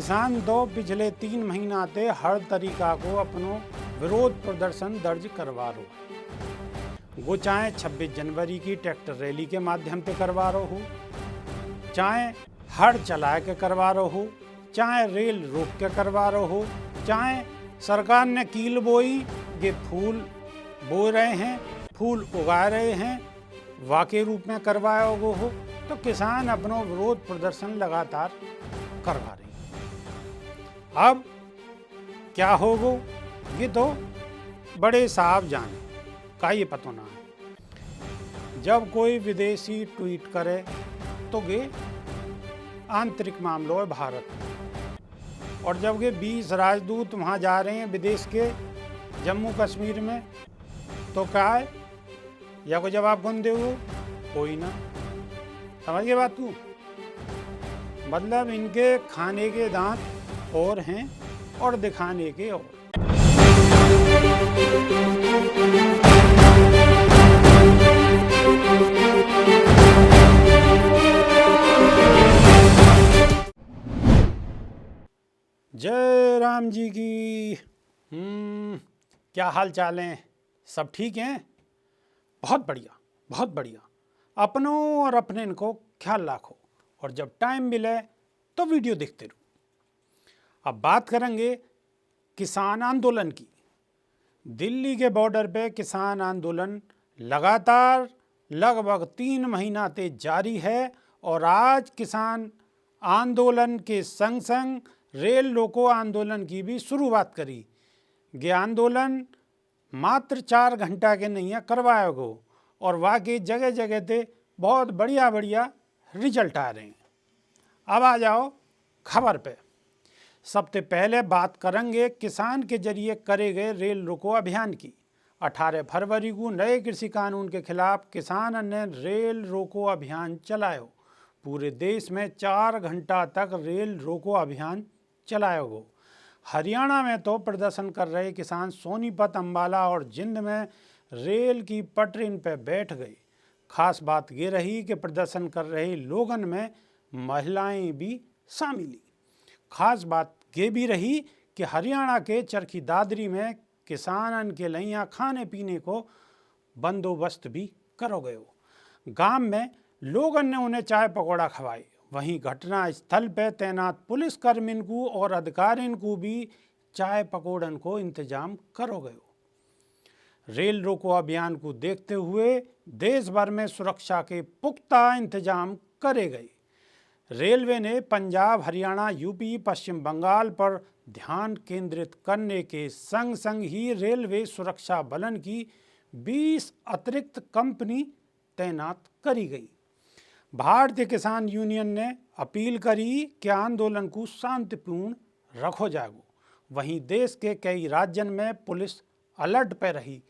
किसान दो पिछले 3 महीना से हर तरीका को अपनो विरोध प्रदर्शन दर्ज करवा रो है। वो चाहे 26 जनवरी की ट्रैक्टर रैली के माध्यम से करवा रो हो, चाहे हड़ चला के करवा रो हो, चाहे रेल रोक के करवा रो हो, चाहे सरकार ने कील बोई ये फूल बो रहे हैं, फूल उगा रहे हैं, वाकई रूप में करवाया हो, तो किसान अपनो विरोध प्रदर्शन लगातार करवा रहे हैं। अब क्या होगो ये तो बड़े साहब जाने का ये पता ना है। जब कोई विदेशी ट्वीट करे तो ये आंतरिक मामलों है भारत में, और जब ये 20 राजदूत वहाँ जा रहे हैं विदेश के जम्मू कश्मीर में, तो क्या है या कोई जवाब कौन दे वो? कोई ना। समझ गए बात तू? मतलब इनके खाने के दांत और हैं और दिखाने के और। जय राम जी की। क्या हाल चाल हैं? सब ठीक हैं? बहुत बढ़िया, बहुत बढ़िया। अपनों और अपने इनको ख्याल रखो, और जब टाइम मिले तो वीडियो देखते रहो। अब बात करेंगे किसान आंदोलन की। दिल्ली के बॉर्डर पे किसान आंदोलन लगातार लगभग 3 महीना से जारी है, और आज किसान आंदोलन के संग संग रेल रोको आंदोलन की भी शुरुआत करी। ये आंदोलन मात्र 4 घंटा के नहीं है करवाया गो, और वाकई जगह जगह पे बहुत बढ़िया बढ़िया रिजल्ट आ रहे हैं। अब आ जाओ खबर पे। सबसे पहले बात करेंगे किसान के जरिए करे गए रेल रोको अभियान की। 18 फरवरी को नए कृषि कानून के खिलाफ किसान ने रेल रोको अभियान चलायो। पूरे देश में 4 घंटा तक रेल रोको अभियान चलाया गो। हरियाणा में तो प्रदर्शन कर रहे किसान सोनीपत, अंबाला और जिंद में रेल की पटरी पे बैठ गए। खास बात ये रही कि प्रदर्शन कर रहे लोगन में महिलाएं भी शामिल। खास बात ये भी रही कि हरियाणा के चरखी दादरी में किसानन के लिए खाने पीने को बंदोबस्त भी करो गयो। गांव में लोगन ने उन्हें चाय पकौड़ा खवाए। वहीं घटना स्थल पर तैनात पुलिसकर्मियों को और अधिकारियों को भी चाय पकौड़न को इंतजाम करो गयो। रेल रोको अभियान को देखते हुए देश भर में सुरक्षा के पुख्ता इंतजाम करे गए। रेलवे ने पंजाब, हरियाणा, यूपी, पश्चिम बंगाल पर ध्यान केंद्रित करने के संग संग ही रेलवे सुरक्षा बलन की 20 अतिरिक्त कंपनी तैनात करी गई। भारतीय किसान यूनियन ने अपील करी कि आंदोलन को शांतिपूर्ण रखो जागो। वहीं देश के कई राज्यों में पुलिस अलर्ट पर रही।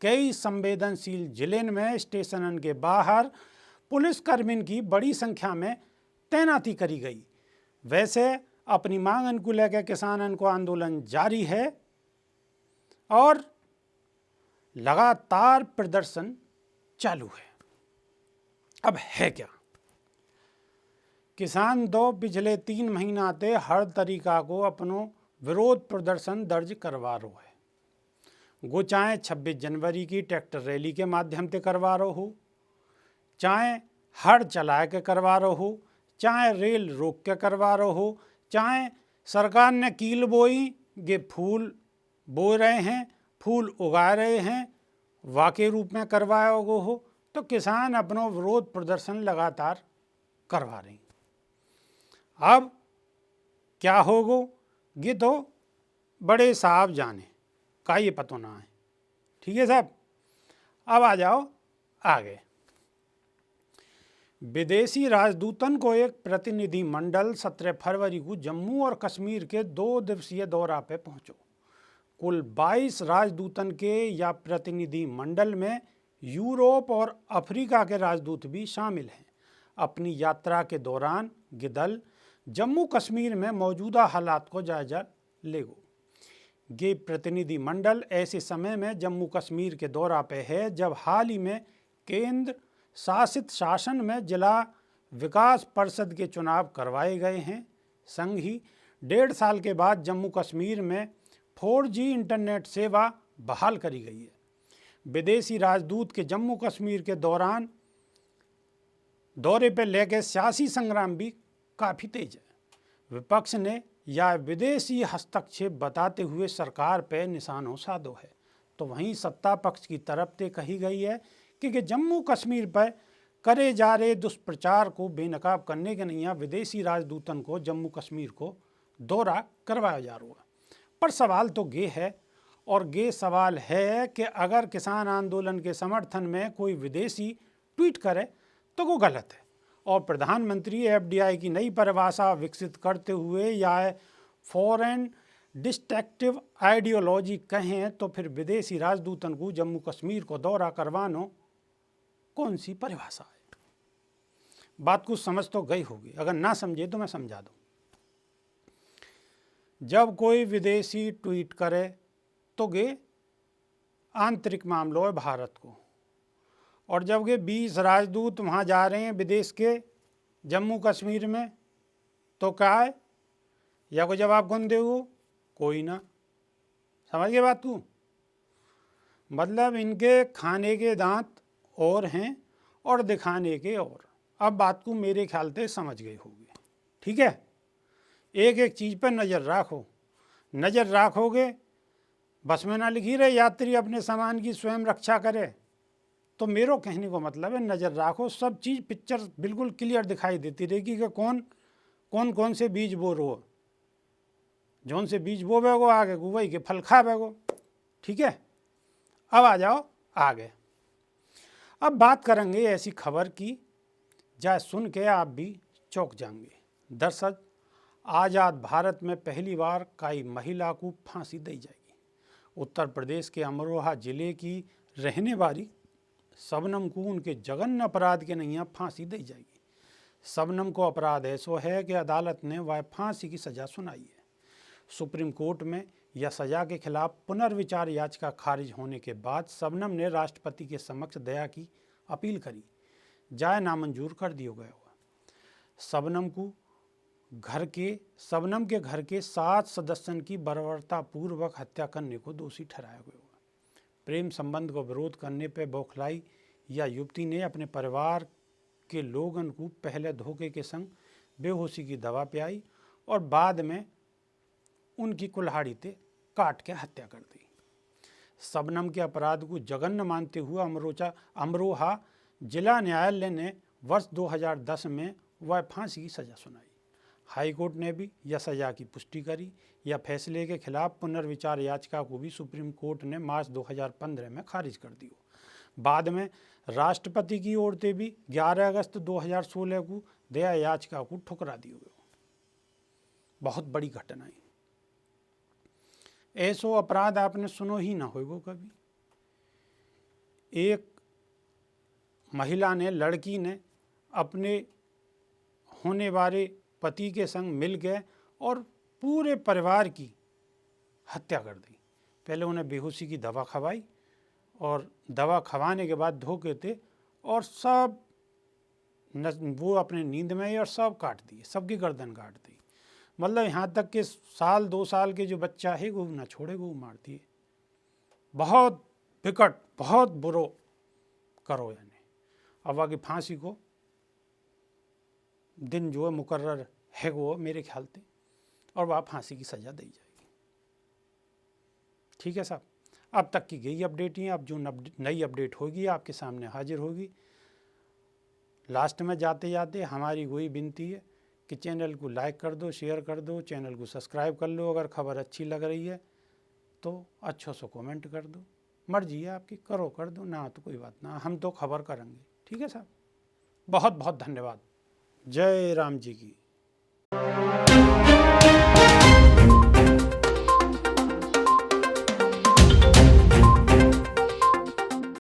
कई संवेदनशील जिलों में स्टेशनों के बाहर पुलिसकर्मियों की बड़ी संख्या में तैनाती करी गई। वैसे अपनी मांगन को लेकर किसानों को आंदोलन जारी है और लगातार प्रदर्शन चालू है। अब है क्या? किसान दो पिछले 3 महीना से हर तरीका को अपनो विरोध प्रदर्शन दर्ज करवा रो है। वो चाहे 26 जनवरी की ट्रैक्टर रैली के माध्यम से करवा रो हो, चाहे हड़ चला के करवा रो हो, चाहे रेल रोक के करवा रो हो, चाहे सरकार ने कील बोई ये फूल बो रहे हैं, फूल उगा रहे हैं, वाकई रूप में करवाया हो, तो किसान अपनो विरोध प्रदर्शन लगातार करवा रहे हैं। अब क्या होगो ये तो बड़े साहब जाने का ये पता ना है। ठीक है साहब? अब आ जाओ आगे। विदेशी राजदूतन को एक प्रतिनिधि मंडल 17 फरवरी को जम्मू और कश्मीर के 2 दिवसीय दौरा पे पहुंचो। कुल 22 राजदूतन के या प्रतिनिधि मंडल में यूरोप और अफ्रीका के राजदूत भी शामिल हैं। अपनी यात्रा के दौरान ये दल जम्मू कश्मीर में मौजूदा हालात को जायजा लेगो। ये प्रतिनिधि मंडल ऐसे समय में जम्मू कश्मीर के दौरा पे है जब हाल ही में केंद्र शासित शासन में जिला विकास परिषद के चुनाव करवाए गए हैं। संग ही 1.5 साल के बाद जम्मू कश्मीर में 4G इंटरनेट सेवा बहाल करी गई है। विदेशी राजदूत के जम्मू कश्मीर के दौरे पर लेकर सियासी संग्राम भी काफ़ी तेज है। विपक्ष ने यह विदेशी हस्तक्षेप बताते हुए सरकार पर निशाना साधो है, तो वहीं सत्ता पक्ष की तरफ से कही गई है कि जम्मू कश्मीर पर करे जा रहे दुष्प्रचार को बेनकाब करने के नहीं विदेशी राजदूतन को जम्मू कश्मीर को दौरा करवाया जा रहा है। पर सवाल तो ये है, और ये सवाल है कि अगर किसान आंदोलन के समर्थन में कोई विदेशी ट्वीट करे तो वो गलत है, और प्रधानमंत्री FDI की नई परिभाषा विकसित करते हुए या फॉरेन डिस्ट्रक्टिव आइडियोलॉजी कहें तो फिर विदेशी राजदूतन को जम्मू कश्मीर को दौरा करवानो कौन सी परिभाषा है? बात कुछ समझ तो गई होगी, अगर ना समझे तो मैं समझा दूं। जब कोई विदेशी ट्वीट करे तो ये आंतरिक मामलों है भारत को, और जब ये 20 राजदूत वहाँ जा रहे हैं विदेश के जम्मू कश्मीर में, तो क्या है? या कोई जवाब कौन दे हो? कोई ना। समझ गए बात को? मतलब इनके खाने के दांत और हैं और दिखाने के और। अब बात को मेरे ख्याल से समझ गए होगे, ठीक है? एक एक चीज़ पर नज़र रखो, नज़र रखोगे बस में ना लिखी रहे यात्री अपने सामान की स्वयं रक्षा करे। तो मेरा कहने को मतलब है नज़र रखो, सब चीज़ पिक्चर बिल्कुल क्लियर दिखाई देती रहेगी कि कौन से बीज बो रो, जौन से बीज बोवेगो आगे वही के फल खावेगो, ठीक है? अब आ जाओ आगे। अब बात करेंगे ऐसी खबर की जहाँ सुन के आप भी चौंक जाएंगे। दरअसल आज़ाद भारत में पहली बार कई महिला को फांसी दी जाएगी। उत्तर प्रदेश के अमरोहा जिले की रहने वाली शबनम को उनके जघन्य अपराध के नहीं फांसी दी जाएगी। शबनम को अपराध ऐसा है कि अदालत ने वह फांसी की सज़ा सुनाई है। सुप्रीम कोर्ट में यह सज़ा के खिलाफ पुनर्विचार याचिका खारिज होने के बाद शबनम ने राष्ट्रपति के समक्ष दया की अपील करी, जाए नामंजूर कर दिया गया हुआ। शबनम के घर के 7 सदस्यों की बर्बरतापूर्वक हत्या करने को दोषी ठहराया गया। प्रेम संबंध को विरोध करने पर बौखलाई या युवती ने अपने परिवार के लोगों को पहले धोखे के संग बेहोशी की दवा पिलाई और बाद में उनकी कुल्हाड़ी से काट के हत्या कर दी। शबनम के अपराध को जघन्य मानते हुए अमरोहा जिला न्यायालय ने वर्ष 2010 में वह फांसी की सज़ा सुनाई। हाईकोर्ट ने भी यह सज़ा की पुष्टि करी। यह फैसले के खिलाफ पुनर्विचार याचिका को भी सुप्रीम कोर्ट ने मार्च 2015 में खारिज कर दी। बाद में राष्ट्रपति की ओर से भी 11 अगस्त 2016 को दया याचिका को ठुकरा दिया। बहुत बड़ी घटना है। ऐसो अपराध आपने सुनो ही ना होगा कभी। एक महिला ने, लड़की ने अपने होने वाले पति के संग मिल गए और पूरे परिवार की हत्या कर दी। पहले उन्हें बेहोशी की दवा खवाई और दवा खवाने के बाद धोखे थे और सब वो अपने नींद में ही और सब काट दिए, सबकी गर्दन काट दी। मतलब यहाँ तक कि 1-2 साल के जो बच्चा है वो ना छोड़े, वो मार दिए। बहुत विकट, बहुत बुरो करो यानी। अब आगे फांसी को दिन जो है मुकर्रर है वो मेरे ख्याल से, और वह फांसी की सज़ा दी जाएगी। ठीक है साहब, अब तक की यही अपडेट ही। अब जो नई अपडेट होगी आपके सामने हाजिर होगी। लास्ट में जाते जाते हमारी वही विनती है कि चैनल को लाइक कर दो, शेयर कर दो, चैनल को सब्सक्राइब कर लो। अगर खबर अच्छी लग रही है तो अच्छा सा कमेंट कर दो। मर्जी है आपकी, करो कर दो, ना तो कोई बात ना, हम तो खबर करेंगे। ठीक है साहब, बहुत बहुत धन्यवाद। जय राम जी की।